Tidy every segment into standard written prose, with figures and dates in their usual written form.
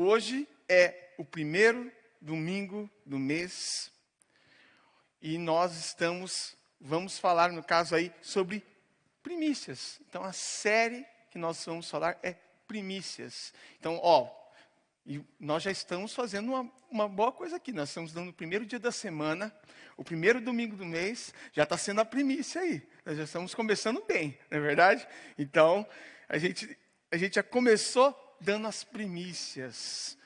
Hoje é o primeiro domingo do mês e vamos falar, no caso aí, sobre primícias. Então, a série que nós vamos falar é primícias. Então, e nós já estamos fazendo uma boa coisa aqui. Nós estamos dando o primeiro dia da semana, o primeiro domingo do mês, já está sendo a primícia aí. Nós já estamos começando bem, não é verdade? Então, a gente já começou dando as primícias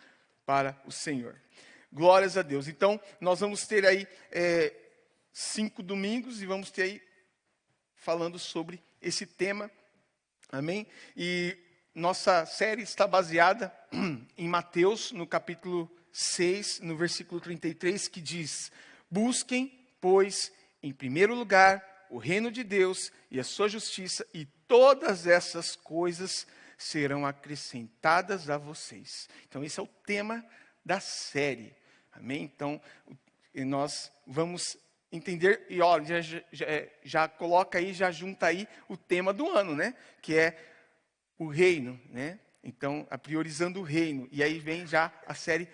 para o Senhor. Glórias a Deus. Então, nós vamos ter aí 5 domingos e vamos ter aí falando sobre esse tema. Amém? E nossa série está baseada em Mateus, no capítulo 6, no versículo 33, que diz: busquem, pois, em primeiro lugar, o reino de Deus e a sua justiça, e todas essas coisas serão acrescentadas a vocês. Então, esse é o tema da série. Amém? Então, nós vamos entender, e olha, já coloca aí, já junta aí o tema do ano, né? Que é o reino, né? Então, priorizando o reino. E aí vem já a série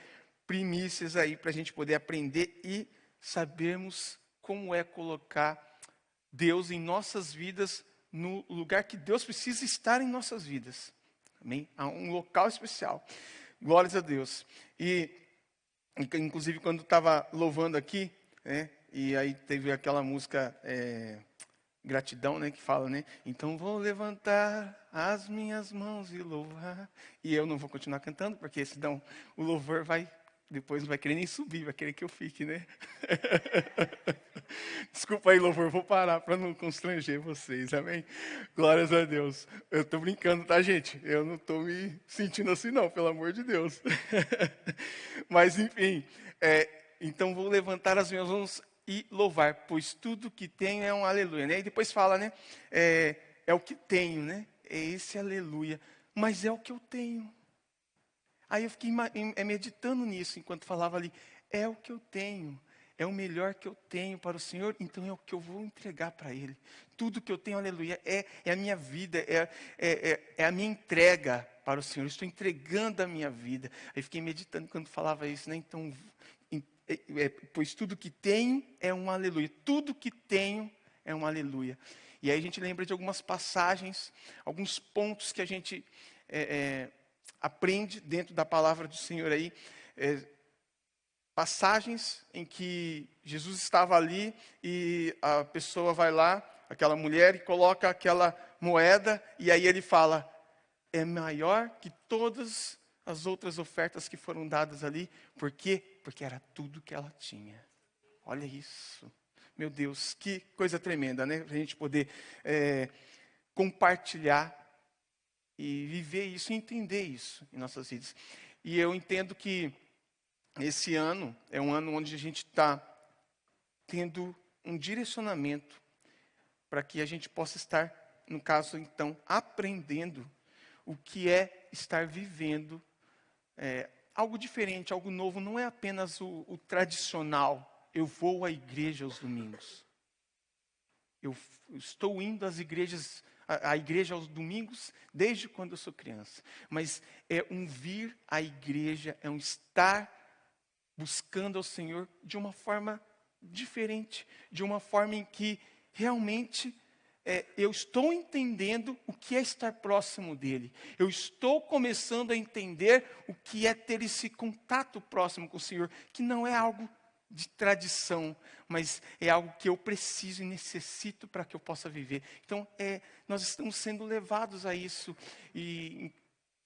primícias aí, para a gente poder aprender e sabermos como é colocar Deus em nossas vidas, no lugar que Deus precisa estar em nossas vidas. Amém? Há um local especial. Glórias a Deus. E, inclusive, quando estava louvando aqui, né? E aí teve aquela música Gratidão, né? Que fala, né? Então vou levantar as minhas mãos e louvar. E eu não vou continuar cantando, porque senão o louvor depois não vai querer nem subir, vai querer que eu fique, né? Desculpa aí, louvor, vou parar para não constranger vocês, amém? Glórias a Deus. Eu estou brincando, tá, gente? Eu não estou me sentindo assim, não, pelo amor de Deus. Mas, enfim, então vou levantar as minhas mãos e louvar, pois tudo que tenho é um aleluia, né? E depois fala, né? É o que tenho, né? É esse aleluia. Mas é o que eu tenho. Aí eu fiquei meditando nisso enquanto falava ali. É o que eu tenho. É o melhor que eu tenho para o Senhor, então é o que eu vou entregar para Ele. Tudo que eu tenho, aleluia, é a minha vida, é a minha entrega para o Senhor. Eu estou entregando a minha vida. Aí fiquei meditando quando falava isso, né? Então, pois tudo que tenho é um aleluia. Tudo que tenho é um aleluia. E aí a gente lembra de algumas passagens, alguns pontos que a gente aprende dentro da palavra do Senhor aí. Passagens em que Jesus estava ali e a pessoa vai lá, aquela mulher, e coloca aquela moeda, e aí ele fala: é maior que todas as outras ofertas que foram dadas ali. Por quê? Porque era tudo que ela tinha. Olha isso. Meu Deus, que coisa tremenda, né? Para a gente poder compartilhar e viver isso, entender isso em nossas vidas. E eu entendo que esse ano é um ano onde a gente está tendo um direcionamento para que a gente possa estar, no caso, então, aprendendo o que é estar vivendo algo diferente, algo novo. Não é apenas o tradicional. Eu vou à igreja aos domingos. Eu estou indo às igrejas, à igreja aos domingos desde quando eu sou criança. Mas é um vir à igreja, é um estar buscando ao Senhor de uma forma diferente, de uma forma em que realmente eu estou entendendo o que é estar próximo dEle. Eu estou começando a entender o que é ter esse contato próximo com o Senhor, que não é algo de tradição, mas é algo que eu preciso e necessito para que eu possa viver. Então, nós estamos sendo levados a isso, e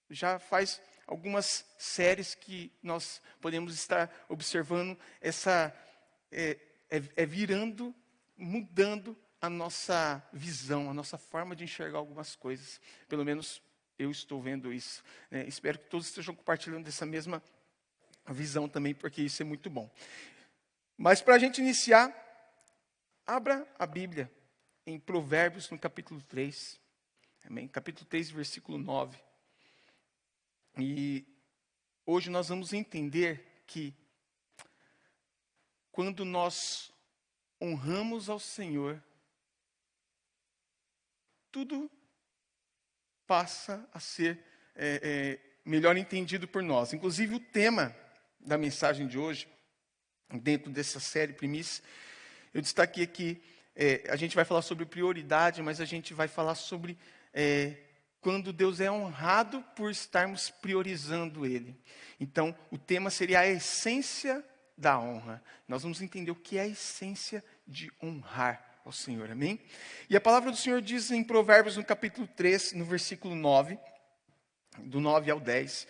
já faz algumas séries que nós podemos estar observando virando, mudando a nossa visão, a nossa forma de enxergar algumas coisas. Pelo menos eu estou vendo isso, né? Espero que todos estejam compartilhando dessa mesma visão também, porque isso é muito bom. Mas para a gente iniciar, abra a Bíblia em Provérbios, no capítulo 3. Amém? Capítulo 3, versículo 9. E hoje nós vamos entender que quando nós honramos ao Senhor, tudo passa a ser melhor entendido por nós. Inclusive, o tema da mensagem de hoje, dentro dessa série Primícias, eu destaquei aqui, a gente vai falar sobre prioridade, mas a gente vai falar sobre quando Deus é honrado por estarmos priorizando Ele. Então, o tema seria a essência da honra. Nós vamos entender o que é a essência de honrar ao Senhor, amém? E a palavra do Senhor diz em Provérbios, no capítulo 3, no versículo 9, do 9 ao 10,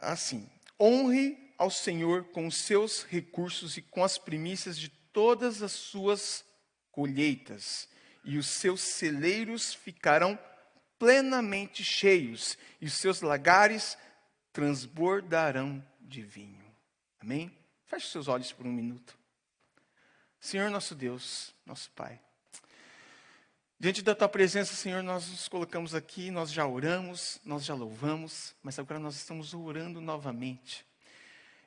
assim: honre ao Senhor com os seus recursos e com as primícias de todas as suas colheitas, e os seus celeiros ficarão plenamente cheios, e os seus lagares transbordarão de vinho. Amém? Feche seus olhos por um minuto. Senhor nosso Deus, nosso Pai, diante da Tua presença, Senhor, nós nos colocamos aqui, nós já oramos, nós já louvamos, mas agora nós estamos orando novamente.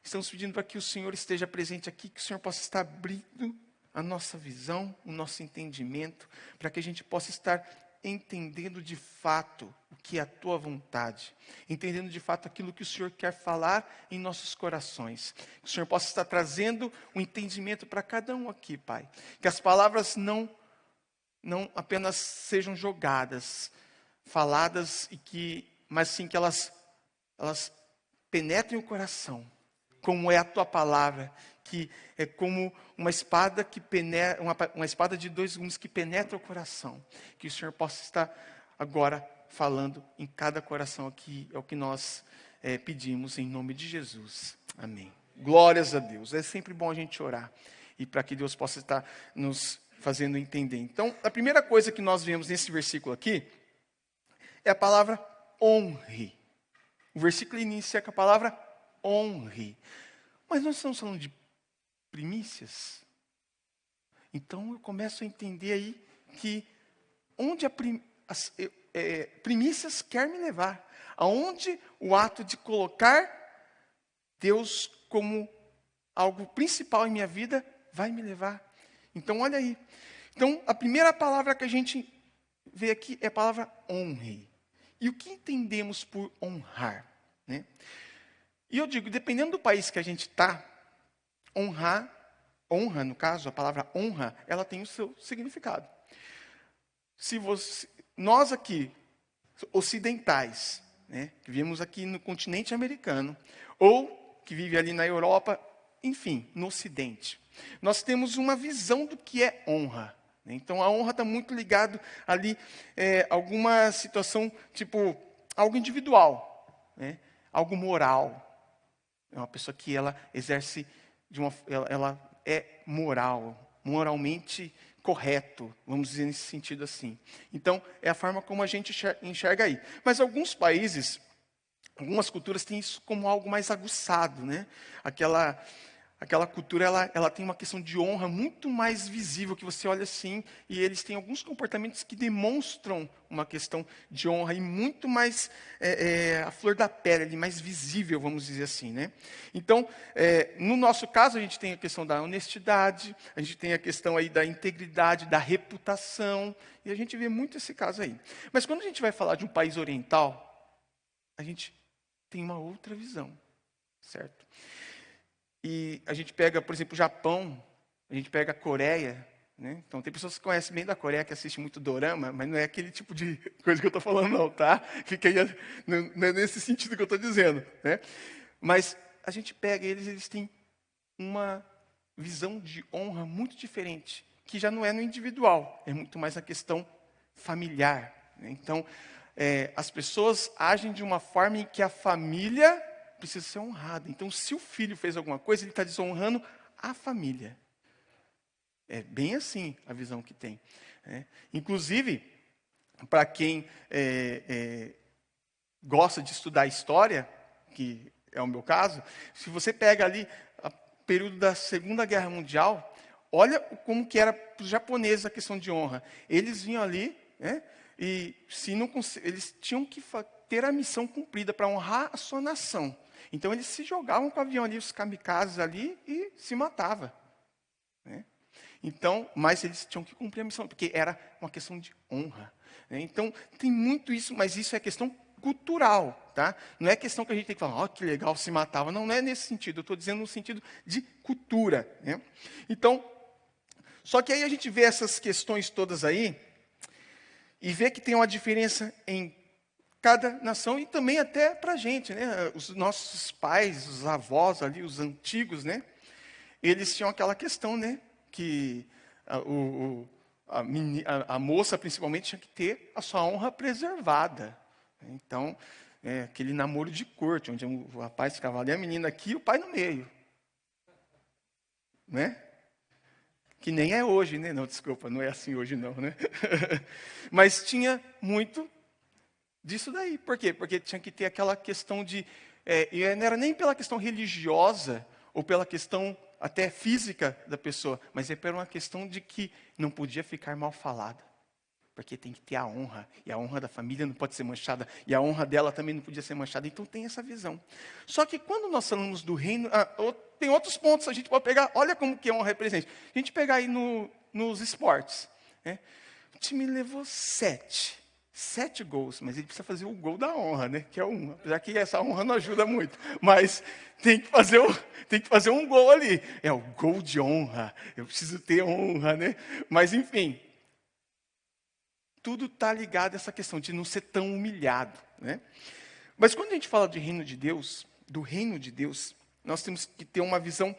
Estamos pedindo para que o Senhor esteja presente aqui, que o Senhor possa estar abrindo a nossa visão, o nosso entendimento, para que a gente possa estar entendendo de fato o que é a Tua vontade, entendendo de fato aquilo que o Senhor quer falar em nossos corações. Que o Senhor possa estar trazendo um entendimento para cada um aqui, Pai. Que as palavras não apenas sejam jogadas, faladas, mas sim que elas penetrem o coração, como é a Tua palavra, que é como uma espada que penetra, uma espada de dois gumes que penetra o coração. Que o Senhor possa estar agora falando em cada coração aqui, é o que nós pedimos em nome de Jesus. Amém. Glórias a Deus. É sempre bom a gente orar, e para que Deus possa estar nos fazendo entender. Então, a primeira coisa que nós vemos nesse versículo aqui, é a palavra honre. O versículo inicia com a palavra honre. Mas nós estamos falando de primícias. Então eu começo a entender aí que onde as primícias quer me levar. Aonde o ato de colocar Deus como algo principal em minha vida vai me levar. Então olha aí. Então a primeira palavra que a gente vê aqui é a palavra honre. E o que entendemos por honrar, né? E eu digo, dependendo do país que a gente está, honra, no caso, a palavra honra, ela tem o seu significado. Nós aqui, ocidentais, né, que vivemos aqui no continente americano, ou que vive ali na Europa, enfim, no Ocidente, nós temos uma visão do que é honra. Né? Então, a honra está muito ligado ali alguma situação, tipo, algo individual, né? Algo moral. É uma pessoa que ela exerce, ela é moralmente correto, vamos dizer nesse sentido assim. Então, é a forma como a gente enxerga aí. Mas alguns países, algumas culturas têm isso como algo mais aguçado, né? Aquela cultura, ela tem uma questão de honra muito mais visível, que você olha assim, e eles têm alguns comportamentos que demonstram uma questão de honra, e muito mais a flor da pele, mais visível, vamos dizer assim, né? Então, no nosso caso, a gente tem a questão da honestidade, a gente tem a questão aí da integridade, da reputação, e a gente vê muito esse caso aí. Mas quando a gente vai falar de um país oriental, a gente tem uma outra visão, certo? E a gente pega, por exemplo, o Japão, a gente pega a Coreia, né? Então tem pessoas que conhecem bem da Coreia, que assistem muito dorama, mas não é aquele tipo de coisa que eu estou falando não, tá? Fica aí, não é nesse sentido que eu estou dizendo, né? Mas a gente pega eles têm uma visão de honra muito diferente, que já não é no individual, é muito mais na questão familiar, né? Então, as pessoas agem de uma forma em que a família precisa ser honrada. Então, se o filho fez alguma coisa, ele está desonrando a família. É bem assim a visão que tem, né? Inclusive, para quem gosta de estudar história, que é o meu caso, se você pega ali o período da Segunda Guerra Mundial, olha como que era para os japoneses a questão de honra. Eles vinham ali, né, e eles tinham que ter a missão cumprida para honrar a sua nação. Então, eles se jogavam com o avião ali, os kamikazes ali, e se matavam, né? Então, mas eles tinham que cumprir a missão, porque era uma questão de honra, né? Então, tem muito isso, mas isso é questão cultural, tá? Não é questão que a gente tem que falar, ó, que legal, se matava. Não, não é nesse sentido. Eu estou dizendo no sentido de cultura, né? Então, só que aí a gente vê essas questões todas aí e vê que tem uma diferença em cada nação e também até para a gente, né? Os nossos pais, os avós ali, os antigos, né? Eles tinham aquela questão, né? Que a moça, principalmente, tinha que ter a sua honra preservada. Então, aquele namoro de corte, onde o rapaz ficava ali, a menina aqui e o pai no meio. Né? Que nem é hoje, né? Não, desculpa, não é assim hoje não, né? Mas tinha muito disso daí. Por quê? Porque tinha que ter aquela questão de... e não era nem pela questão religiosa ou pela questão até física da pessoa, mas é por uma questão de que não podia ficar mal falada. Porque tem que ter a honra, e a honra da família não pode ser manchada, e a honra dela também não podia ser manchada. Então tem essa visão. Só que quando nós falamos do reino, tem outros pontos, a gente pode pegar, olha como que a honra é presente. A gente pegar aí nos esportes. Né? O time levou 7 gols, mas ele precisa fazer o gol da honra, né? Que é um. Apesar que essa honra não ajuda muito. Mas tem que fazer um gol ali. É o gol de honra. Eu preciso ter honra, né? Mas enfim. Tudo está ligado a essa questão de não ser tão humilhado. Né? Mas quando a gente fala de reino de Deus, do reino de Deus, nós temos que ter uma visão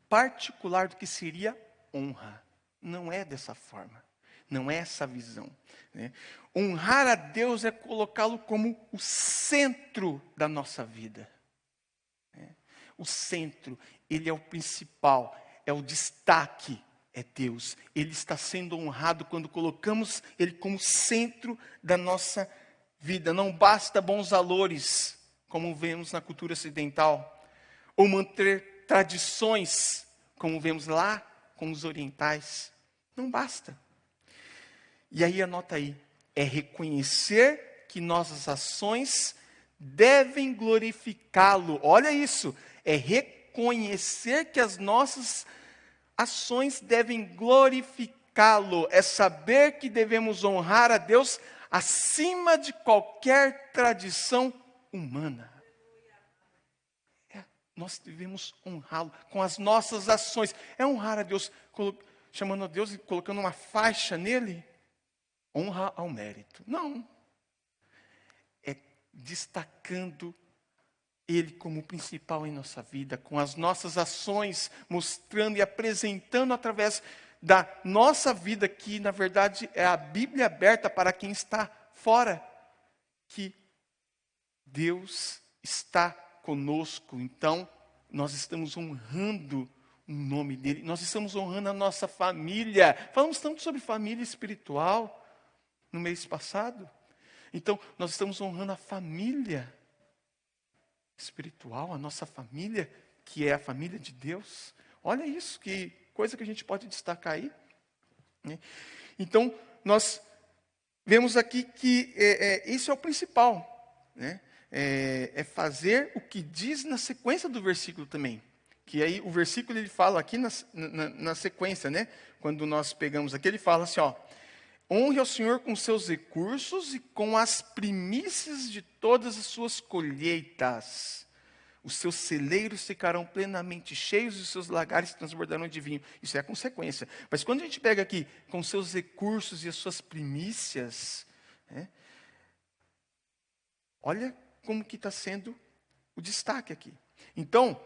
particular do que seria honra. Não é dessa forma. Não é essa visão. Né? Honrar a Deus é colocá-lo como o centro da nossa vida. Né? O centro, ele é o principal, é o destaque, é Deus. Ele está sendo honrado quando colocamos Ele como centro da nossa vida. Não basta bons valores, como vemos na cultura ocidental, ou manter tradições, como vemos lá com os orientais. Não basta. E aí, anota aí, é reconhecer que nossas ações devem glorificá-lo. Olha isso, é reconhecer que as nossas ações devem glorificá-lo. É saber que devemos honrar a Deus acima de qualquer tradição humana. Nós devemos honrá-lo com as nossas ações. É honrar a Deus, chamando a Deus e colocando uma faixa nele? Honra ao mérito. Não. É destacando Ele como principal em nossa vida, com as nossas ações, mostrando e apresentando através da nossa vida, que na verdade é a Bíblia aberta para quem está fora, que Deus está conosco. Então, nós estamos honrando o nome dEle, nós estamos honrando a nossa família. Falamos tanto sobre família espiritual no mês passado. Então, nós estamos honrando a família espiritual, a nossa família, que é a família de Deus. Olha isso, que coisa que a gente pode destacar aí. Né? Então, nós vemos aqui que isso é o principal. Né? É fazer o que diz na sequência do versículo também. Que aí o versículo ele fala aqui na sequência, né? Quando nós pegamos aqui, ele fala assim, ó. Honre ao Senhor com seus recursos e com as primícias de todas as suas colheitas. Os seus celeiros ficarão plenamente cheios e os seus lagares transbordarão de vinho. Isso é a consequência. Mas quando a gente pega aqui com seus recursos e as suas primícias, né, olha como que está sendo o destaque aqui. Então,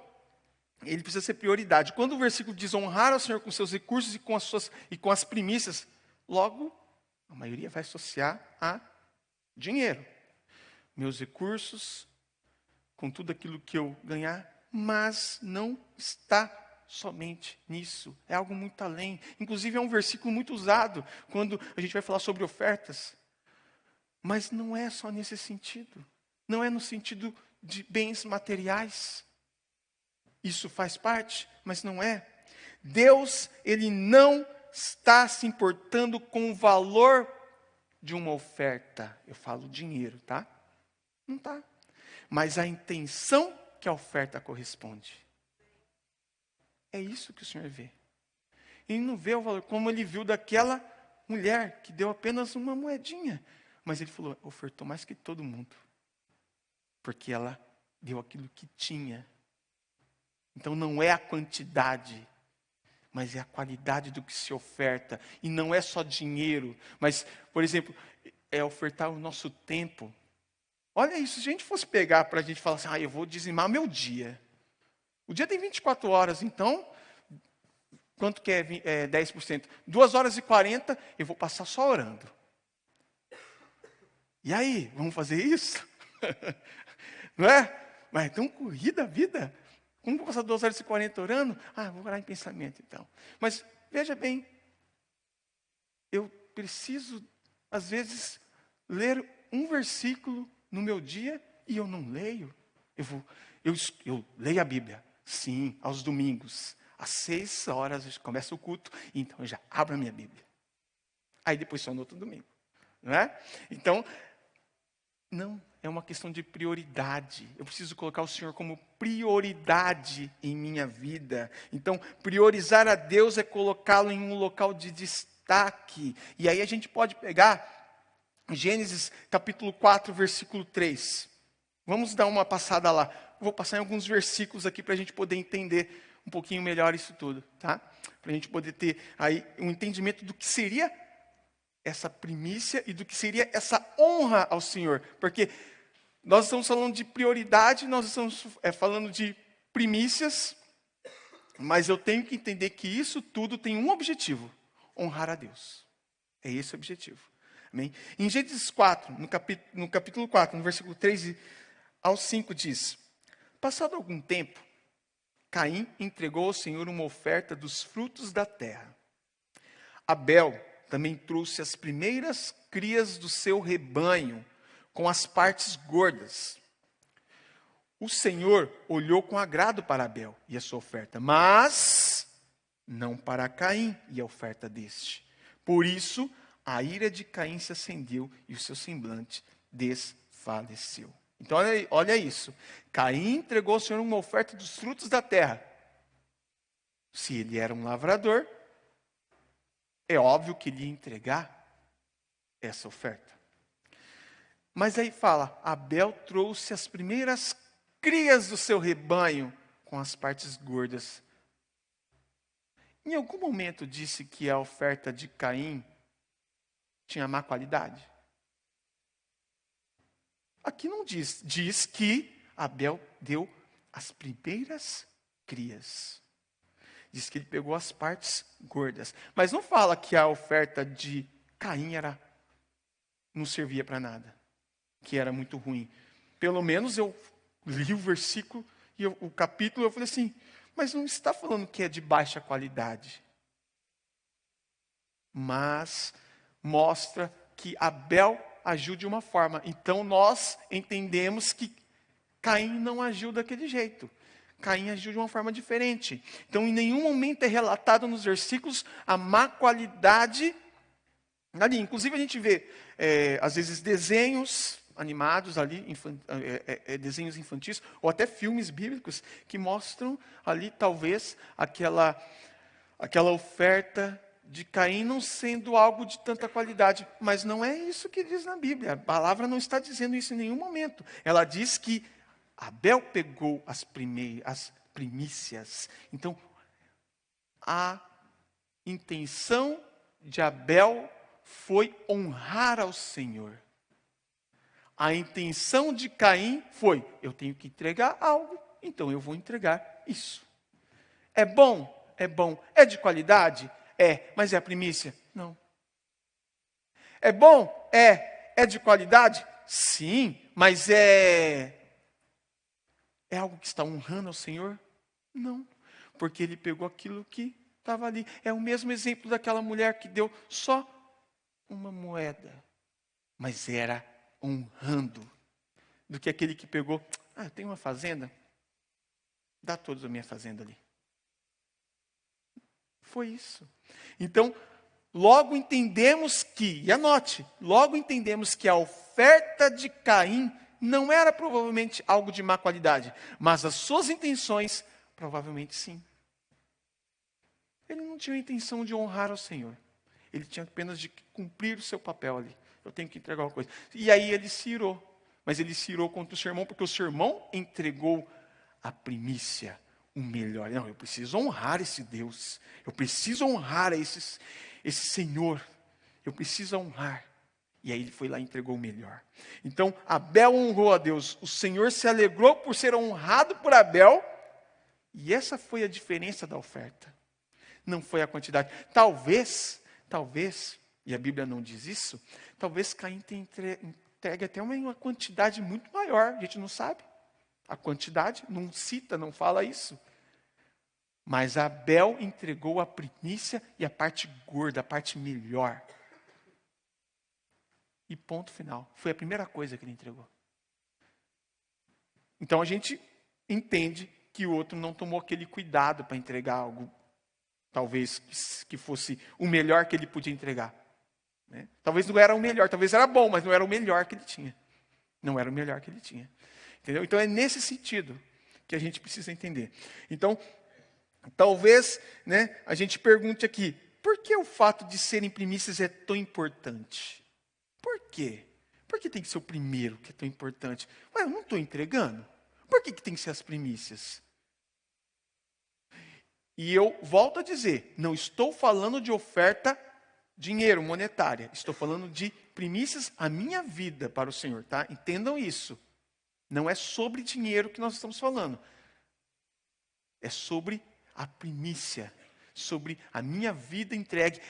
ele precisa ser prioridade. Quando o versículo diz honrar ao Senhor com seus recursos e com as primícias, logo a maioria vai associar a dinheiro. Meus recursos, com tudo aquilo que eu ganhar, mas não está somente nisso. É algo muito além. Inclusive é um versículo muito usado quando a gente vai falar sobre ofertas. Mas não é só nesse sentido. Não é no sentido de bens materiais. Isso faz parte, mas não é. Deus, Ele não está se importando com o valor de uma oferta. Eu falo dinheiro, tá? Não está. Mas a intenção que a oferta corresponde. É isso que o Senhor vê. Ele não vê o valor como Ele viu daquela mulher que deu apenas uma moedinha. Mas ele falou, ofertou mais que todo mundo. Porque ela deu aquilo que tinha. Então não é a quantidade, mas é a qualidade do que se oferta. E não é só dinheiro, mas, por exemplo, é ofertar o nosso tempo. Olha isso, se a gente fosse pegar para a gente falar assim, eu vou dizimar meu dia. O dia tem 24 horas, então, quanto que é 10%? 2 horas e 40, eu vou passar só orando. E aí, vamos fazer isso? Não é? Mas é tão corrida a vida. Como vou passar 2 horas e 40 orando? Vou orar em pensamento então. Mas, veja bem, eu preciso, às vezes, ler um versículo no meu dia e eu não leio. Eu leio a Bíblia, sim, aos domingos. Às 6 horas começa o culto, então eu já abro a minha Bíblia. Aí depois só no outro domingo. Não é? Então, não, é uma questão de prioridade. Eu preciso colocar o Senhor como prioridade em minha vida. Então, priorizar a Deus é colocá-lo em um local de destaque. E aí a gente pode pegar Gênesis capítulo 4, versículo 3. Vamos dar uma passada lá. Vou passar em alguns versículos aqui para a gente poder entender um pouquinho melhor isso tudo, tá? Para a gente poder ter aí um entendimento do que seria essa primícia e do que seria essa honra ao Senhor. Porque nós estamos falando de prioridade, nós estamos falando de primícias, mas eu tenho que entender que isso tudo tem um objetivo: honrar a Deus. É esse o objetivo. Amém? Em Gênesis 4, no capítulo 4, no versículo 3 ao 5 diz: passado algum tempo, Caim entregou ao Senhor uma oferta dos frutos da terra. Abel também trouxe as primeiras crias do seu rebanho, com as partes gordas. O Senhor olhou com agrado para Abel e a sua oferta, mas não para Caim e a oferta deste. Por isso, a ira de Caim se acendeu e o seu semblante desfaleceu. Então, olha isso. Caim entregou ao Senhor uma oferta dos frutos da terra. Se ele era um lavrador, é óbvio que ele ia entregar essa oferta. Mas aí fala, Abel trouxe as primeiras crias do seu rebanho com as partes gordas. Em algum momento disse que a oferta de Caim tinha má qualidade? Aqui não diz. Diz que Abel deu as primeiras crias. Diz que ele pegou as partes gordas. Mas não fala que a oferta de Caim não servia para nada. Que era muito ruim. Pelo menos eu li o versículo e o capítulo, eu falei assim, mas não está falando que é de baixa qualidade. Mas mostra que Abel agiu de uma forma. Então nós entendemos que Caim não agiu daquele jeito. Caim agiu de uma forma diferente. Então em nenhum momento é relatado nos versículos a má qualidade ali. Inclusive a gente vê, às vezes, desenhos animados ali, desenhos infantis, ou até filmes bíblicos, que mostram ali, talvez, aquela oferta de Caim não sendo algo de tanta qualidade. Mas não é isso que diz na Bíblia. A palavra não está dizendo isso em nenhum momento. Ela diz que Abel pegou as primícias. Então, a intenção de Abel foi honrar ao Senhor. A intenção de Caim foi, eu tenho que entregar algo, então eu vou entregar isso. É bom? É bom. É de qualidade? É. Mas é a primícia? Não. É bom? É. É de qualidade? Sim. Mas é algo que está honrando ao Senhor? Não. Porque ele pegou aquilo que estava ali. É o mesmo exemplo daquela mulher que deu só uma moeda. Mas era honrando. Do que aquele que pegou, eu tenho uma fazenda, dá toda a minha fazenda ali. Foi isso. Então, logo entendemos que, e anote, logo entendemos que a oferta de Caim não era provavelmente algo de má qualidade, mas as suas intenções, provavelmente sim. Ele não tinha a intenção de honrar ao Senhor. Ele tinha apenas de cumprir o seu papel ali, eu tenho que entregar uma coisa. E aí ele se irou. Mas ele se irou contra o seu irmão, porque o seu irmão entregou a primícia, o melhor. Não, eu preciso honrar esse Deus. Eu preciso honrar esse Senhor. Eu preciso honrar. E aí ele foi lá e entregou o melhor. Então, Abel honrou a Deus. O Senhor se alegrou por ser honrado por Abel. E essa foi a diferença da oferta. Não foi a quantidade. Talvez, e a Bíblia não diz isso, talvez Caim tenha entregue até uma quantidade muito maior. A gente não sabe. A quantidade não cita, não fala isso. Mas Abel entregou a primícia e a parte gorda, a parte melhor. E ponto final. Foi a primeira coisa que ele entregou. Então a gente entende que o outro não tomou aquele cuidado para entregar algo, talvez que fosse o melhor que ele podia entregar. Né? Talvez não era o melhor, talvez era bom, mas não era o melhor que ele tinha. Não era o melhor que ele tinha. Entendeu? Então é nesse sentido que a gente precisa entender. Então, talvez, né, a gente pergunte aqui, por que o fato de serem primícias é tão importante? Por quê? Por que tem que ser o primeiro que é tão importante? Ué, eu não estou entregando. Por que tem que ser as primícias? E eu volto a dizer, não estou falando de oferta, dinheiro, monetária. Estou falando de primícias a minha vida para o Senhor, tá? Entendam isso. Não é sobre dinheiro que nós estamos falando. É sobre a primícia, sobre a minha vida entregue.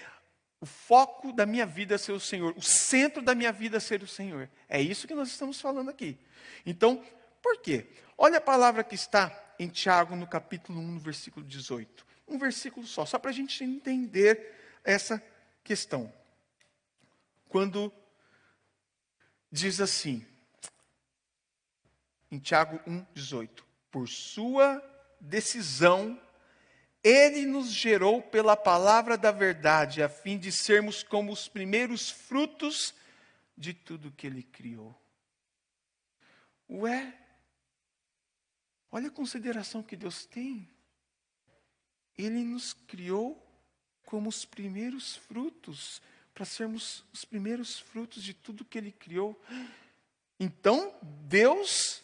O foco da minha vida ser o Senhor. O centro da minha vida ser o Senhor. É isso que nós estamos falando aqui. Então, por quê? Olha a palavra que está em Tiago, no capítulo 1, no versículo 18. Um versículo só para a gente entender essa questão. Quando diz assim, em Tiago 1, 18. Por sua decisão, Ele nos gerou pela palavra da verdade, a fim de sermos como os primeiros frutos de tudo que Ele criou. Ué, olha a consideração que Deus tem. Ele nos criou como os primeiros frutos, para sermos os primeiros frutos de tudo que Ele criou. Então, Deus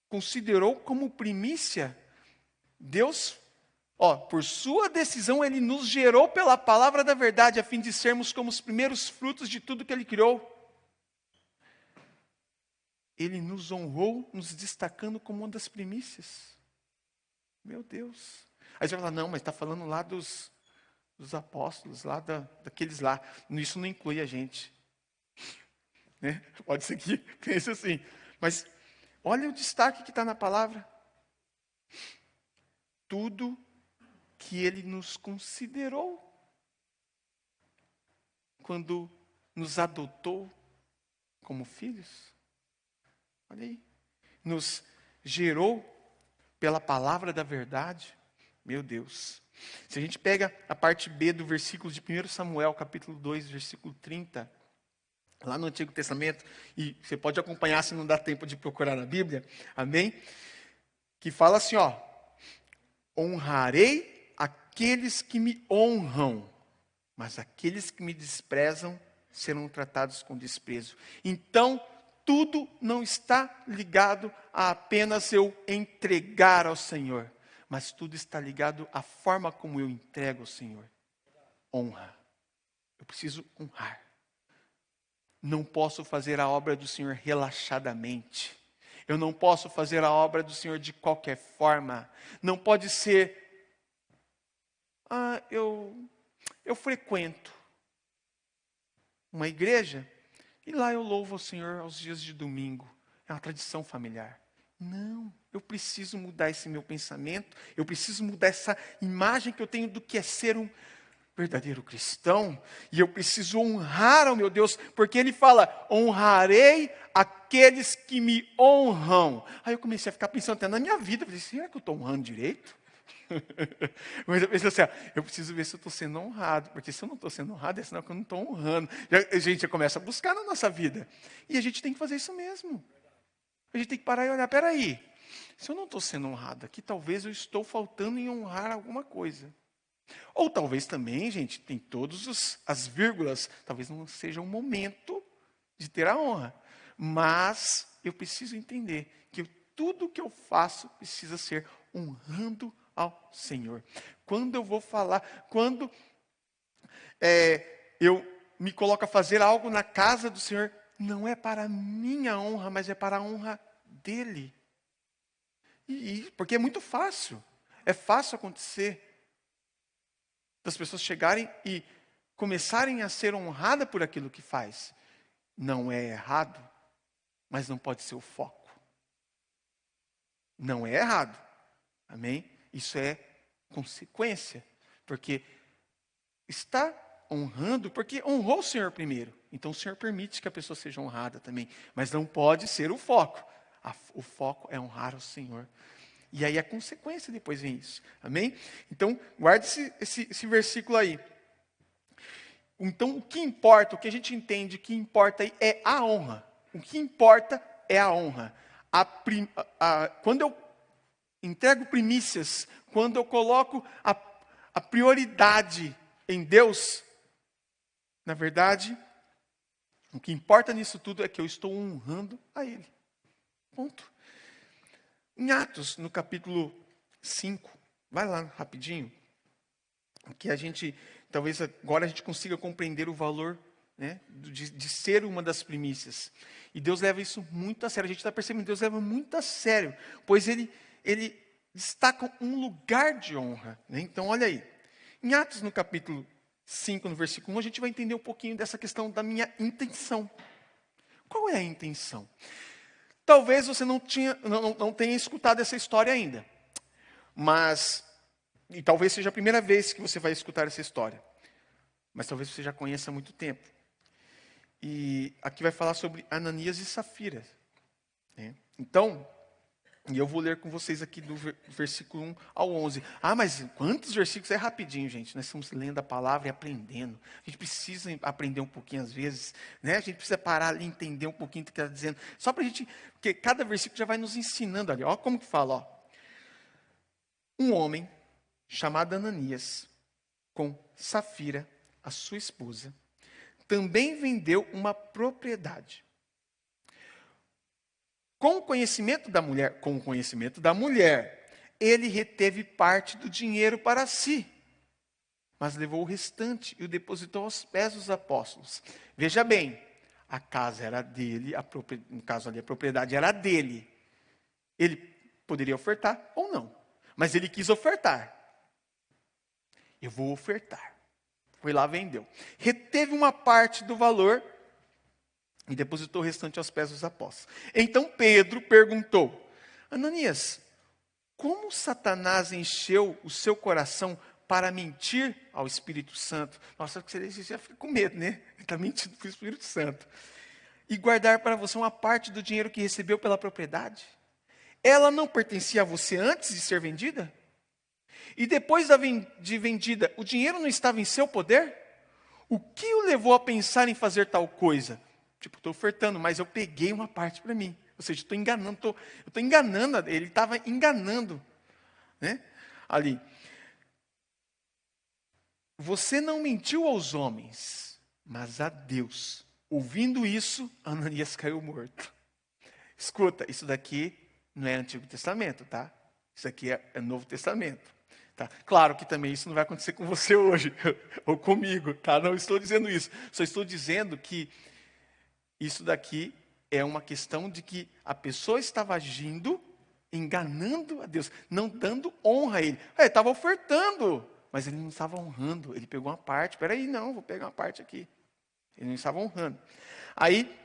considerou como primícia. Deus, por sua decisão, Ele nos gerou pela palavra da verdade, a fim de sermos como os primeiros frutos de tudo que Ele criou. Ele nos honrou, nos destacando como uma das primícias. Meu Deus. Aí você vai falar, não, mas está falando lá dos apóstolos, lá daqueles lá. Isso não inclui a gente. Né? Pode ser que pense assim. Mas olha o destaque que está na palavra. Tudo que Ele nos considerou quando nos adotou como filhos. Olha aí. Nos gerou pela palavra da verdade. Meu Deus. Se a gente pega a parte B do versículo de 1 Samuel, capítulo 2, versículo 30, lá no Antigo Testamento, e você pode acompanhar se não dá tempo de procurar na Bíblia, amém? Que fala assim, honrarei aqueles que me honram, mas aqueles que me desprezam serão tratados com desprezo. Então, tudo não está ligado a apenas eu entregar ao Senhor, mas tudo está ligado à forma como eu entrego ao Senhor. Honra. Eu preciso honrar. Não posso fazer a obra do Senhor relaxadamente. Eu não posso fazer a obra do Senhor de qualquer forma. Não pode ser, eu frequento uma igreja e lá eu louvo o Senhor aos dias de domingo. É uma tradição familiar. Não, eu preciso mudar esse meu pensamento. Eu preciso mudar essa imagem que eu tenho do que é ser um verdadeiro cristão, e eu preciso honrar ao meu Deus, porque Ele fala, honrarei aqueles que me honram. Aí eu comecei a ficar pensando até na minha vida, falei, será que eu estou honrando direito? Mas eu pensei assim, eu preciso ver se eu estou sendo honrado, porque se eu não estou sendo honrado, é sinal que eu não estou honrando. A gente já começa a buscar na nossa vida, e a gente tem que fazer isso mesmo. A gente tem que parar e olhar, peraí, se eu não estou sendo honrado aqui, talvez eu estou faltando em honrar alguma coisa. Ou talvez também, gente, tem todas as vírgulas, talvez não seja um momento de ter a honra. Mas eu preciso entender que tudo que eu faço precisa ser honrando ao Senhor. Quando eu vou falar, quando eu me coloco a fazer algo na casa do Senhor, não é para a minha honra, mas é para a honra dEle. Porque é muito fácil. É fácil acontecer das pessoas chegarem e começarem a ser honradas por aquilo que faz. Não é errado, mas não pode ser o foco. Não é errado. Amém? Isso é consequência. Porque está honrando, porque honrou o Senhor primeiro. Então o Senhor permite que a pessoa seja honrada também. Mas não pode ser o foco. O foco é honrar o Senhor. E aí a consequência depois vem isso. Amém? Então, guarde esse versículo aí. Então, o que importa, o que a gente entende que importa aí é a honra. O que importa é a honra. Quando eu entrego primícias, quando eu coloco a prioridade em Deus, na verdade, o que importa nisso tudo é que eu estou honrando a Ele. Ponto. Em Atos, no capítulo 5, vai lá rapidinho, que a gente, talvez agora a gente consiga compreender o valor, né, de ser uma das primícias. E Deus leva isso muito a sério, a gente está percebendo, Deus leva muito a sério, pois Ele destaca um lugar de honra. Né? Então, olha aí, em Atos, no capítulo 5, no versículo 1, a gente vai entender um pouquinho dessa questão da minha intenção. Qual é a intenção? Talvez você não tenha escutado essa história ainda. E talvez seja a primeira vez que você vai escutar essa história. Mas talvez você já conheça há muito tempo. E aqui vai falar sobre Ananias e Safira. Né? Então, e eu vou ler com vocês aqui do versículo 1 ao 11. Mas quantos versículos? É rapidinho, gente. Nós estamos lendo a palavra e aprendendo. A gente precisa aprender um pouquinho às vezes. Né? A gente precisa parar ali e entender um pouquinho o que está dizendo. Só para a gente, porque cada versículo já vai nos ensinando ali. Olha como que fala. Ó. Um homem chamado Ananias, com Safira, a sua esposa, também vendeu uma propriedade. Com o conhecimento da mulher, ele reteve parte do dinheiro para si, mas levou o restante e o depositou aos pés dos apóstolos. Veja bem, a casa era dele, no caso ali a propriedade era dele. Ele poderia ofertar ou não, mas ele quis ofertar. Eu vou ofertar. Foi lá, vendeu. Reteve uma parte do valor e depositou o restante aos pés dos apóstolos. Então Pedro perguntou: Ananias, como Satanás encheu o seu coração para mentir ao Espírito Santo? Nossa, você já fica com medo, né? Ele está mentindo para o Espírito Santo. E guardar para você uma parte do dinheiro que recebeu pela propriedade? Ela não pertencia a você antes de ser vendida? E depois de vendida, o dinheiro não estava em seu poder? O que o levou a pensar em fazer tal coisa? Tipo, estou ofertando, mas eu peguei uma parte para mim. Ou seja, estou enganando, ele estava enganando. Né? Ali. Você não mentiu aos homens, mas a Deus. Ouvindo isso, Ananias caiu morto. Escuta, isso daqui não é Antigo Testamento, tá? Isso aqui é Novo Testamento. Tá? Claro que também isso não vai acontecer com você hoje, ou comigo, tá? Não estou dizendo isso. Só estou dizendo que isso daqui é uma questão de que a pessoa estava agindo, enganando a Deus, não dando honra a Ele. Ele estava ofertando, mas ele não estava honrando. Ele pegou uma parte. Peraí, não, vou pegar uma parte aqui. Ele não estava honrando. Aí,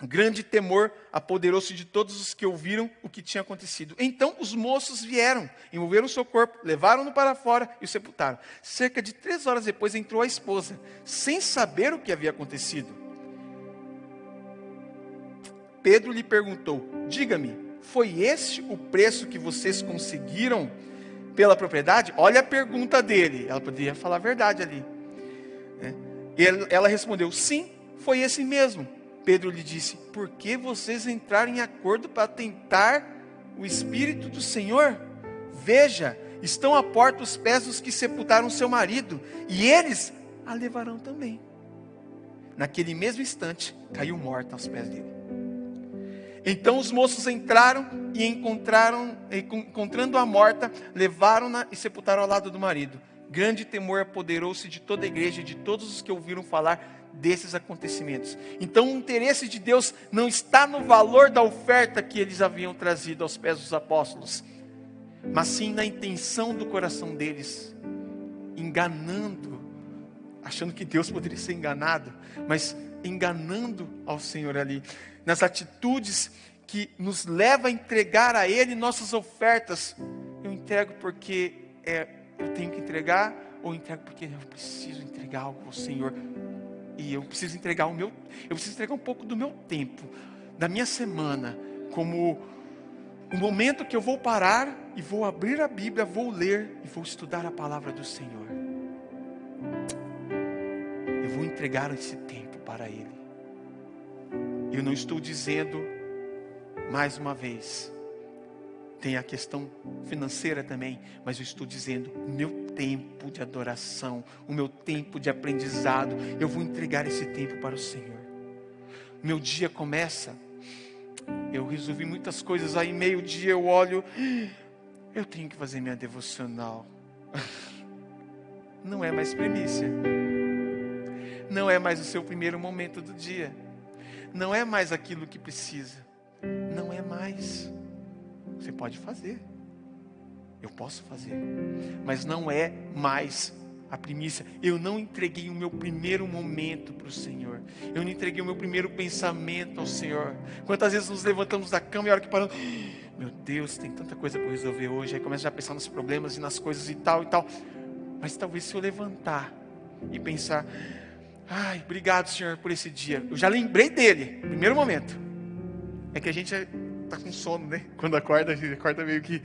grande temor apoderou-se de todos os que ouviram o que tinha acontecido. Então os moços vieram, envolveram o seu corpo, levaram-no para fora e o sepultaram. Cerca de 3 horas depois entrou a esposa, sem saber o que havia acontecido. Pedro lhe perguntou: diga-me, foi este o preço que vocês conseguiram pela propriedade? Olha a pergunta dele. Ela poderia falar a verdade ali. Ela respondeu: sim, foi esse mesmo. Pedro lhe disse: por que vocês entraram em acordo para tentar o Espírito do Senhor? Veja, estão à porta os pés dos que sepultaram seu marido, e eles a levarão também. naquele mesmo instante, caiu morta aos pés dele. Então os moços entraram e encontrando-a morta, levaram-na e sepultaram ao lado do marido. Grande temor apoderou-se de toda a igreja e de todos os que ouviram falar desses acontecimentos. Então o interesse de Deus não está no valor da oferta que eles haviam trazido aos pés dos apóstolos, mas sim na intenção do coração deles, enganando, achando que Deus poderia ser enganado, mas enganando ao Senhor ali, nas atitudes que nos leva a entregar a Ele nossas ofertas. Eu entrego porque eu tenho que entregar, ou entrego porque eu preciso entregar algo ao Senhor, e eu preciso entregar um pouco do meu tempo, da minha semana, como um momento que eu vou parar e vou abrir a Bíblia, vou ler e vou estudar a palavra do Senhor. Eu vou entregar esse tempo para Ele. Eu não estou dizendo, mais uma vez, tem a questão financeira também, mas eu estou dizendo, o meu tempo de adoração, o meu tempo de aprendizado, eu vou entregar esse tempo para o Senhor. Meu dia começa, eu resolvi muitas coisas, aí meio-dia eu olho, eu tenho que fazer minha devocional. Não é mais primícia. Não é mais o seu primeiro momento do dia. Não é mais aquilo que precisa. Não é mais. Você pode fazer. Eu posso fazer. Mas não é mais a primícia. Eu não entreguei o meu primeiro momento para o Senhor. Eu não entreguei o meu primeiro pensamento ao Senhor. Quantas vezes nos levantamos da cama e a hora que paramos, meu Deus, tem tanta coisa para resolver hoje. Aí começa já a pensar nos problemas e nas coisas e tal e tal. Mas talvez se eu levantar e pensar, ai, obrigado, Senhor, por esse dia. Eu já lembrei dele, primeiro momento. É que a gente está com sono, né? Quando acorda, a gente acorda meio que,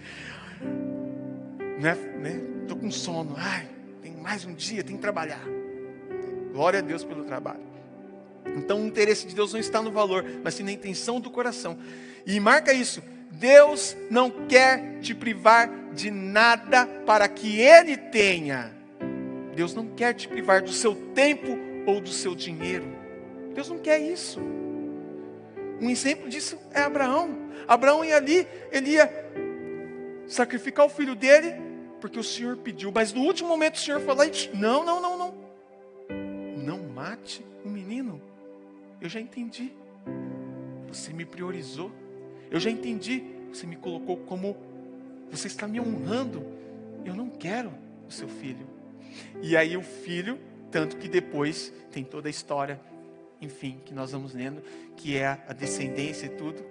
né? Estou com sono. Ai, tem mais um dia, tem que trabalhar. Glória a Deus pelo trabalho. Então o interesse de Deus não está no valor, mas sim na intenção do coração. E marca isso. Deus não quer te privar de nada para que Ele tenha. Deus não quer te privar do seu tempo ou do seu dinheiro. Deus não quer isso. Um exemplo disso é Abraão. Abraão ia ali, ele ia sacrificar o filho dele, porque o Senhor pediu. Mas no último momento o Senhor falou, não. Não mate o menino. Eu já entendi. Você me priorizou. Eu já entendi. Você me colocou como, você está me honrando. Eu não quero o seu filho. E aí o filho, tanto que depois tem toda a história, enfim, que nós vamos lendo, que é a descendência e tudo.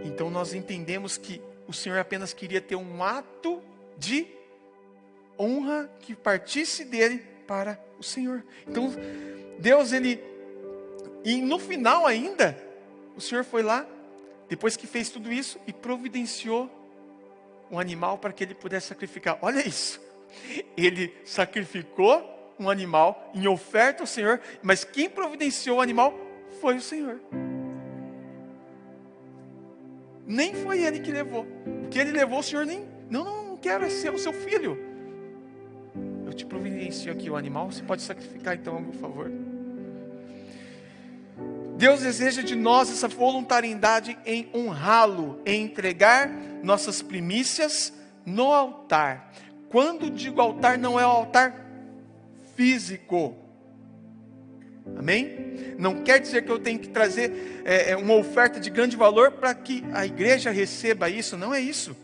Então nós entendemos que o Senhor apenas queria ter um ato de honra que partisse dele para o Senhor. Então Deus, e no final ainda, o Senhor foi lá, depois que fez tudo isso, e providenciou um animal para que ele pudesse sacrificar. Olha isso, ele sacrificou um animal em oferta ao Senhor, mas quem providenciou o animal foi o Senhor. Nem foi ele que levou. Porque ele levou, o Senhor nem, não quero, é ser o seu filho. Eu te providencio aqui o animal, você pode sacrificar então a meu favor. Deus deseja de nós essa voluntariedade em honrá-lo, em entregar nossas primícias no altar. Quando digo altar, não é o altar físico. Amém? Não quer dizer que eu tenho que trazer uma oferta de grande valor para que a igreja receba isso. Não é isso.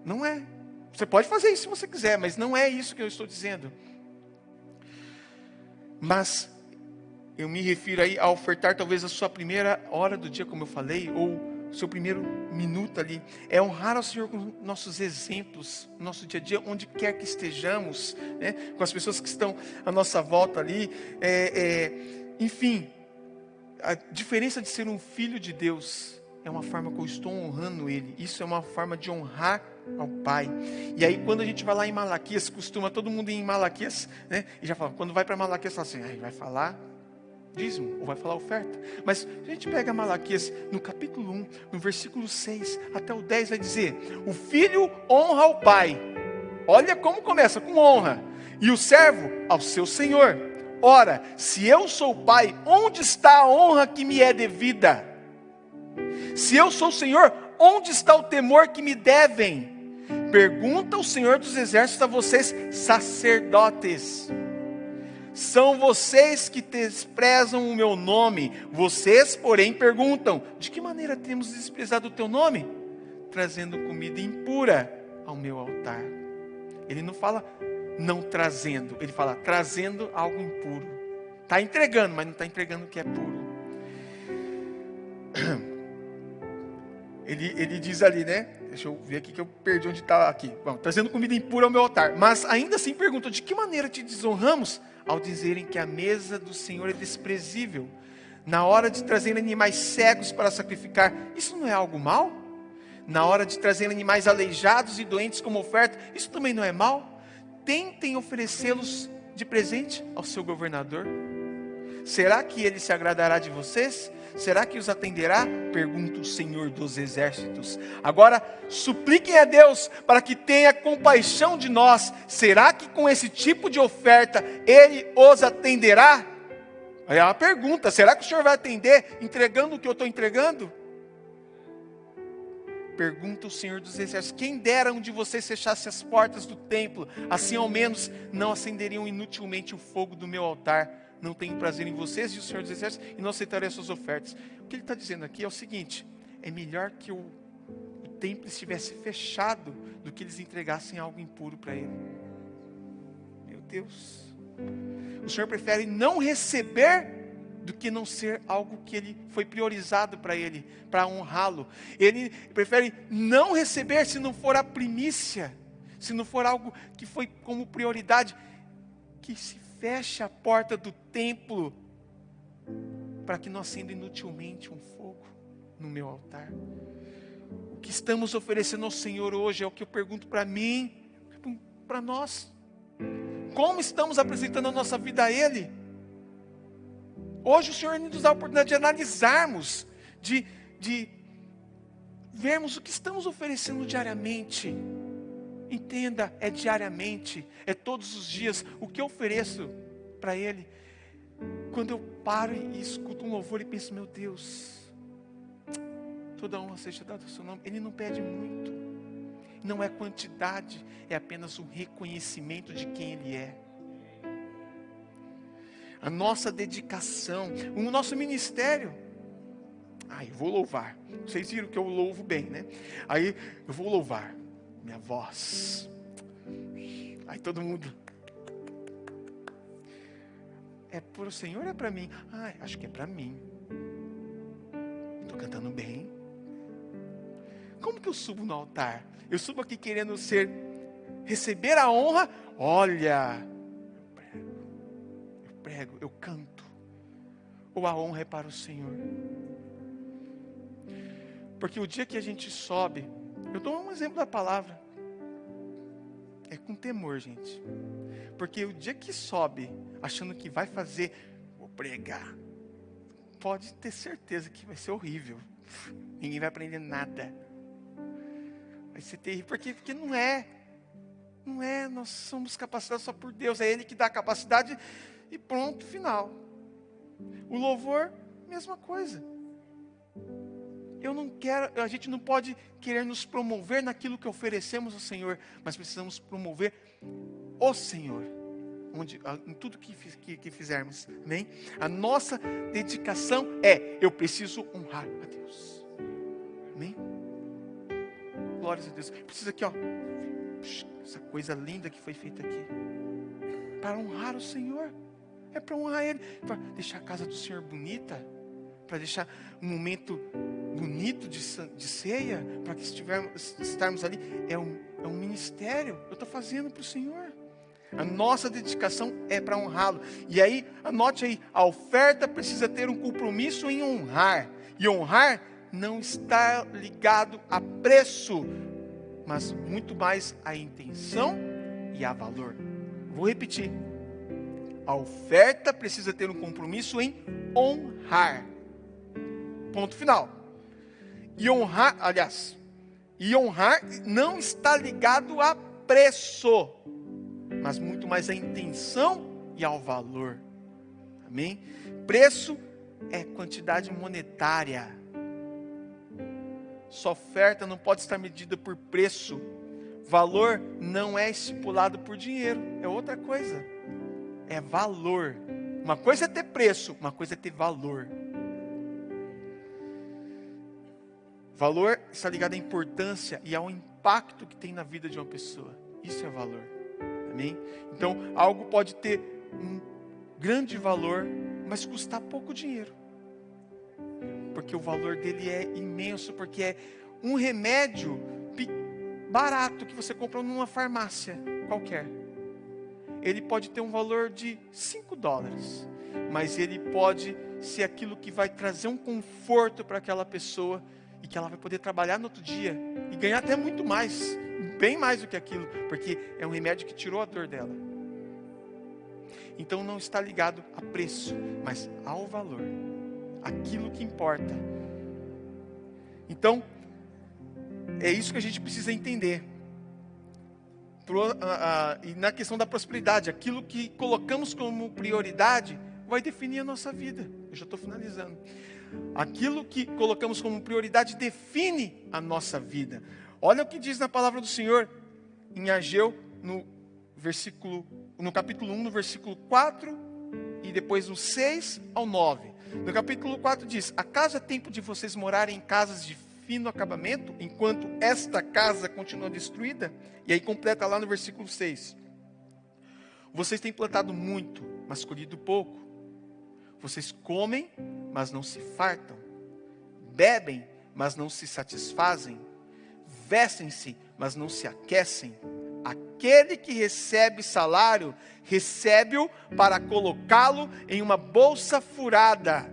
Não é. Você pode fazer isso se você quiser, mas não é isso que eu estou dizendo. Mas eu me refiro aí a ofertar talvez a sua primeira hora do dia, como eu falei, ou o seu primeiro minuto ali. É honrar ao Senhor com nossos exemplos, no nosso dia a dia, onde quer que estejamos, né? Com as pessoas que estão à nossa volta ali. Enfim, a diferença de ser um filho de Deus é uma forma que eu estou honrando Ele. Isso é uma forma de honrar ao Pai. E aí quando a gente vai lá em Malaquias, costuma todo mundo ir em Malaquias, né? E já fala, quando vai para Malaquias, fala assim, vai falar dízimo, ou vai falar oferta. Mas a gente pega Malaquias no capítulo 1, no versículo 6 até o 10, vai dizer, o filho honra o pai. Olha como começa, com honra. E o servo ao seu senhor. Ora, se eu sou pai, onde está a honra que me é devida? Se eu sou Senhor, onde está o temor que me devem? Pergunta o Senhor dos Exércitos a vocês, sacerdotes. São vocês que desprezam o meu nome. Vocês, porém, perguntam, de que maneira temos desprezado o teu nome? Trazendo comida impura ao meu altar. Ele não fala não trazendo, ele fala trazendo algo impuro. Está entregando, mas não está entregando o que é puro. Ele diz ali, né? Deixa eu ver aqui que eu perdi onde está aqui. Bom, trazendo comida impura ao meu altar. Mas ainda assim perguntam, de que maneira te desonramos? Ao dizerem que a mesa do Senhor é desprezível. Na hora de trazer animais cegos para sacrificar, isso não é algo mal? Na hora de trazer animais aleijados e doentes como oferta, isso também não é mal? Tentem oferecê-los de presente ao seu governador. Será que ele se agradará de vocês? Será que os atenderá? Pergunta o Senhor dos Exércitos. Agora, supliquem a Deus para que tenha compaixão de nós. Será que com esse tipo de oferta Ele os atenderá? Aí é uma pergunta, será que o Senhor vai atender entregando o que eu estou entregando? Pergunta o Senhor dos Exércitos, quem dera um de vocês fechasse as portas do templo, assim ao menos não acenderiam inutilmente o fogo do meu altar. Não tenho prazer em vocês, diz o Senhor dos Exércitos, e não aceitarei as suas ofertas. O que ele está dizendo aqui é o seguinte, é melhor que o templo estivesse fechado do que eles entregassem algo impuro para ele. Meu Deus, o Senhor prefere não receber do que não ser algo que ele foi priorizado para ele, para honrá-lo. Ele prefere não receber se não for a primícia, se não for algo que foi como prioridade, que se feche a porta do templo, para que não acenda inutilmente um fogo no meu altar. O que estamos oferecendo ao Senhor hoje é o que eu pergunto para mim, para nós. Como estamos apresentando a nossa vida a Ele? Hoje o Senhor nos dá a oportunidade de analisarmos, de vermos o que estamos oferecendo diariamente. Entenda, é diariamente, é todos os dias. O que eu ofereço para Ele? Quando eu paro e escuto um louvor e penso, meu Deus, toda honra seja dada ao seu nome. Ele não pede muito, não é quantidade, é apenas um reconhecimento de quem Ele é. A nossa dedicação, o nosso ministério. Eu vou louvar. Vocês viram que eu louvo bem, né? Aí eu vou louvar. Minha voz. Aí todo mundo. É para o Senhor ou é para mim? Acho que é para mim. Estou cantando bem. Como que eu subo no altar? Eu subo aqui querendo receber a honra. Olha, eu prego, eu canto. Ou a honra é para o Senhor? Porque o dia que a gente sobe, eu dou um exemplo da palavra, é com temor, gente. Porque o dia que sobe, achando que vai fazer, vou pregar, pode ter certeza que vai ser horrível. Ninguém vai aprender nada. Vai ser terrível, porque não é, nós somos capacitados só por Deus, é Ele que dá a capacidade e pronto, final. O louvor, mesma coisa. A gente não pode querer nos promover naquilo que oferecemos ao Senhor, mas precisamos promover o Senhor, em tudo que fizermos, amém? A nossa dedicação eu preciso honrar a Deus, amém? Glórias a Deus. Preciso aqui, essa coisa linda que foi feita aqui, para honrar o Senhor, é para honrar Ele, para deixar a casa do Senhor bonita, para deixar um momento bonito de ceia, para que estarmos ali, é um ministério, eu estou fazendo para o Senhor. A nossa dedicação é para honrá-lo. E aí, anote aí, a oferta precisa ter um compromisso em honrar. E honrar não está ligado a preço, mas muito mais a intenção e a valor. Vou repetir. A oferta precisa ter um compromisso em honrar. Ponto final. E honrar não está ligado a preço, mas muito mais a intenção e ao valor. Amém? Preço é quantidade monetária. Sua oferta não pode estar medida por preço. Valor não é estipulado por dinheiro, é outra coisa. É valor. Uma coisa é ter preço, uma coisa é ter valor. Valor está ligado à importância e ao impacto que tem na vida de uma pessoa. Isso é valor. Amém? Então, algo pode ter um grande valor, mas custar pouco dinheiro. Porque o valor dele é imenso, porque é um remédio barato que você compra numa farmácia qualquer. Ele pode ter um valor de $5, mas ele pode ser aquilo que vai trazer um conforto para aquela pessoa e que ela vai poder trabalhar no outro dia e ganhar até muito mais, bem mais do que aquilo, porque é um remédio que tirou a dor dela. Então não está ligado a preço, mas ao valor, aquilo que importa. Então, é isso que a gente precisa entender. E na questão da prosperidade, aquilo que colocamos como prioridade vai definir a nossa vida. Eu já estou finalizando. Aquilo que colocamos como prioridade define a nossa vida. Olha o que diz na palavra do Senhor em Ageu, no capítulo 1, no versículo 4 e depois do 6 ao 9. No capítulo 4 diz: acaso é tempo de vocês morarem em casas de fino acabamento, enquanto esta casa continua destruída? E aí completa lá no versículo 6. Vocês têm plantado muito, mas colhido pouco. Vocês comem, mas não se fartam. Bebem, mas não se satisfazem. Vestem-se, mas não se aquecem. Aquele que recebe salário, recebe-o para colocá-lo em uma bolsa furada.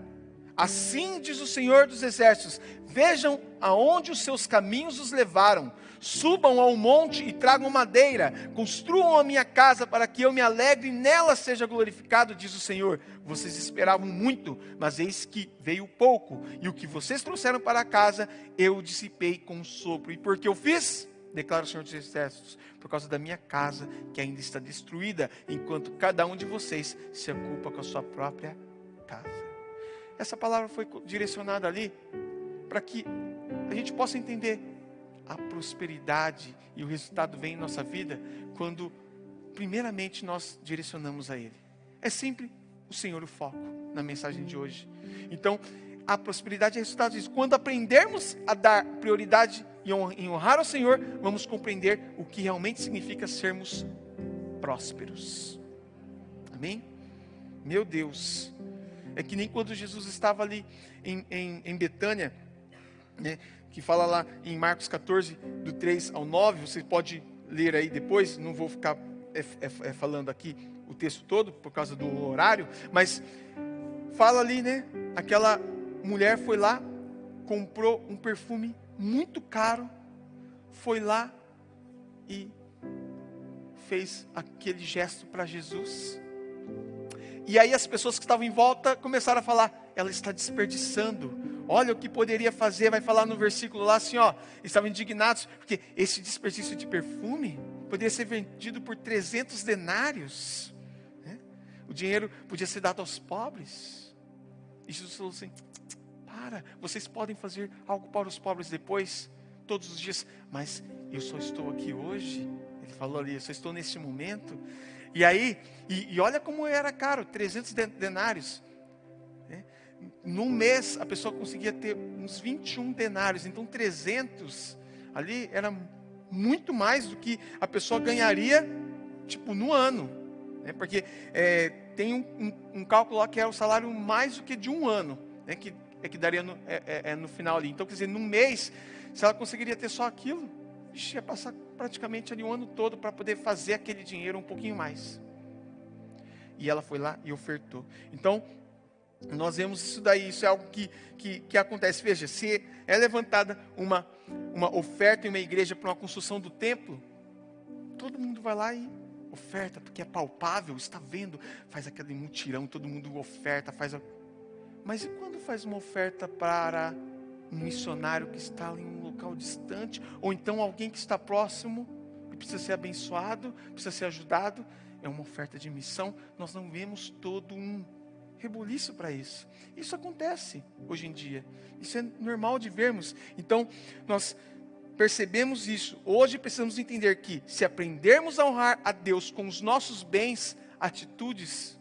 Assim diz o Senhor dos Exércitos: vejam aonde os seus caminhos os levaram. Subam ao monte e tragam madeira. Construam a minha casa para que eu me alegre e nela seja glorificado, diz o Senhor. Vocês esperavam muito, mas eis que veio pouco. E o que vocês trouxeram para casa, eu dissipei com um sopro. E por que eu fiz? Declara o Senhor dos Exércitos: por causa da minha casa, que ainda está destruída, enquanto cada um de vocês se ocupa com a sua própria casa. Essa palavra foi direcionada ali para que a gente possa entender a prosperidade e o resultado vem em nossa vida quando primeiramente nós direcionamos a Ele. É sempre o Senhor o foco na mensagem de hoje. Então, a prosperidade é resultado disso. Quando aprendermos a dar prioridade em honrar ao Senhor, vamos compreender o que realmente significa sermos prósperos. Amém? Meu Deus, é que nem quando Jesus estava ali em Betânia, né, que fala lá em Marcos 14, do 3 ao 9, você pode ler aí depois, não vou ficar falando aqui o texto todo, por causa do horário, mas fala ali, né, aquela mulher foi lá, comprou um perfume muito caro, foi lá e fez aquele gesto para Jesus. E aí as pessoas que estavam em volta começaram a falar: ela está desperdiçando, olha o que poderia fazer. Vai falar no versículo lá assim, ó, estavam indignados, porque esse desperdício de perfume poderia ser vendido por 300 denários, né? O dinheiro podia ser dado aos pobres. E Jesus falou assim: vocês podem fazer algo para os pobres depois, todos os dias, mas eu só estou aqui hoje. Ele falou ali: eu só estou neste momento. E aí, e olha como era caro, 300 denários. Né? Num mês, a pessoa conseguia ter uns 21 denários. Então, 300 ali era muito mais do que a pessoa ganharia, tipo, no ano. Né? Porque tem um cálculo lá que era o salário mais do que de um ano, né? que daria no final ali. Então, quer dizer, num mês, se ela conseguiria ter só aquilo, ia passar praticamente ali um ano todo para poder fazer aquele dinheiro um pouquinho mais. E ela foi lá e ofertou. Então, nós vemos isso daí, isso é algo que acontece. Veja, se é levantada uma oferta em uma igreja para uma construção do templo, todo mundo vai lá e oferta, porque é palpável, está vendo, faz aquele mutirão, todo mundo oferta, Mas e quando faz uma oferta para um missionário que está em um local distante, ou então alguém que está próximo e precisa ser abençoado, precisa ser ajudado? É uma oferta de missão. Nós não vemos todo um rebuliço para isso. Isso acontece hoje em dia. Isso é normal de vermos. Então, nós percebemos isso. Hoje precisamos entender que, se aprendermos a honrar a Deus com os nossos bens, atitudes,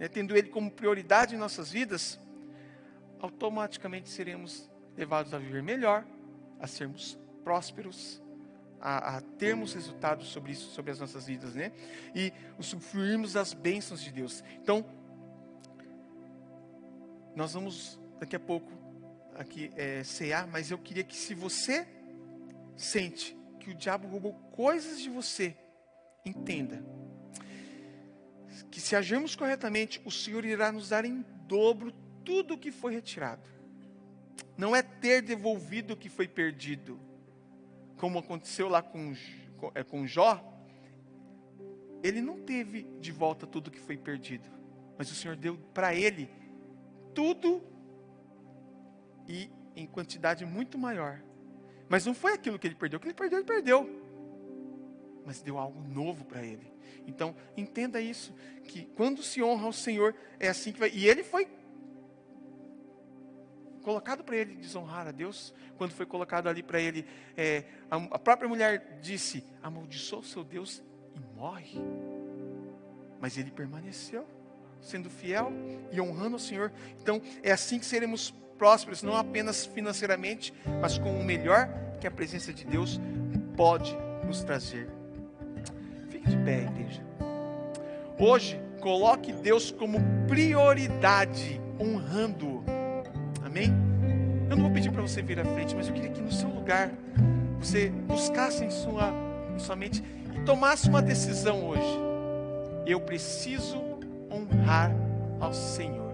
né, tendo Ele como prioridade em nossas vidas, automaticamente seremos levados a viver melhor, a sermos prósperos, a termos resultados sobre isso, sobre as nossas vidas, né? E usufruirmos das bênçãos de Deus. Então, nós vamos daqui a pouco aqui cear, mas eu queria que, se você sente que o diabo roubou coisas de você, entenda que, se agirmos corretamente, o Senhor irá nos dar em dobro tudo o que foi retirado. Não é ter devolvido o que foi perdido, como aconteceu lá com Jó. Ele não teve de volta tudo o que foi perdido, mas o Senhor deu para ele tudo, e em quantidade muito maior. Mas não foi aquilo que ele perdeu. O que ele perdeu. Mas deu algo novo para ele. Então, entenda isso, que quando se honra ao Senhor, é assim que vai. E ele foi colocado para ele desonrar a Deus. Quando foi colocado ali para ele, a própria mulher disse: amaldiçoa o seu Deus e morre. Mas ele permaneceu, sendo fiel e honrando o Senhor. Então, é assim que seremos prósperos, não apenas financeiramente, mas com o melhor que a presença de Deus pode nos trazer. Fique de pé, igreja. Hoje, coloque Deus como prioridade, honrando-o. Amém? Eu não vou pedir para você vir à frente, mas eu queria que no seu lugar você buscasse em sua mente e tomasse uma decisão hoje. Eu preciso honrar ao Senhor.